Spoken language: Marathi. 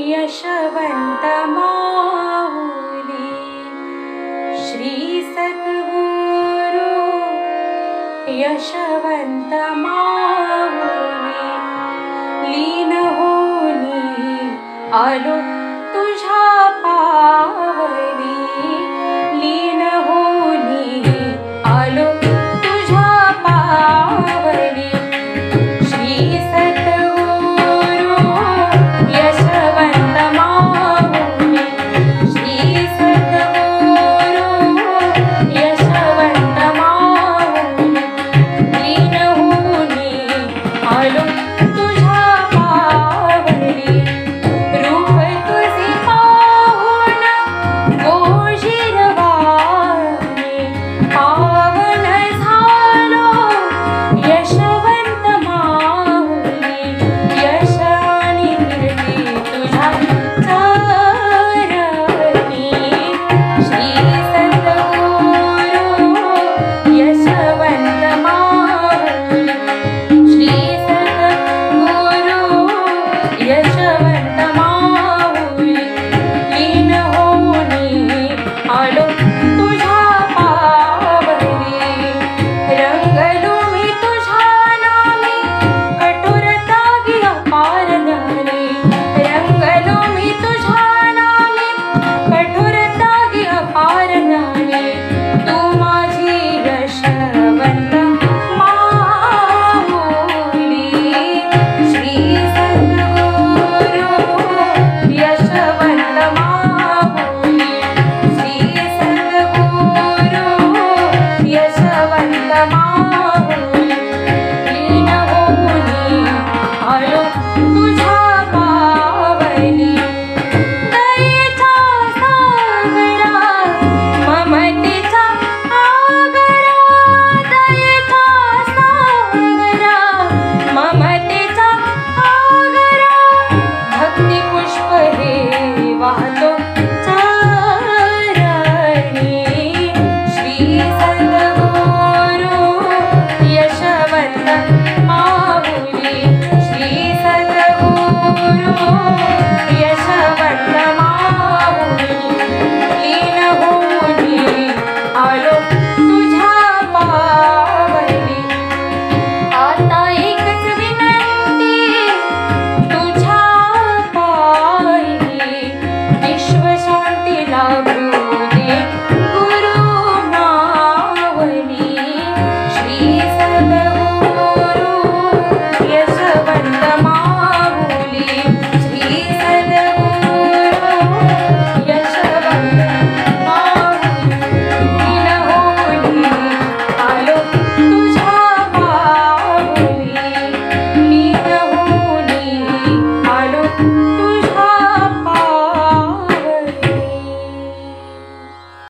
यशवंत माऊली श्री सद्गुरु यशवंत माऊली लीन होनी आलो तुझ्या पावली लीन होनी आलो तुझ्या पावली श्री सद्गुरु यशवंत माऊली श्री सद्गुरु यशवंत माऊली लीन होनी आलो तुझ्या पावली रूप तुझे पाहून गोजीरवाणे पावन झालो यशवंत माऊली यश आणि कीर्ती तुझ्या चरणी श्री सद्गुरु यशवंत माऊली श्री सद्गुरु यशवंत माऊली लीन होनी आलो तुझ्या पावली रंगलो मी तुझ्या नामी कठोरता गिया पार ज्ञानी रंगलो मी तुझ्या नामी कठोरता गिया पार ज्ञानी तू माझी यशवंत माऊली श्री सद्गुरु यशवंत माऊली श्री सद्गुरु यशवंत माऊली लीन होनी आलो तुझ्या पावली दयेच्या सागरा ममतेच्या आगरा दयेच्या सागरा ममतेचा आगरा भक्ती पुष्प हे वाहतो चरणी श्री सद्गुरु यशवंत माऊली श्री सद्गुरु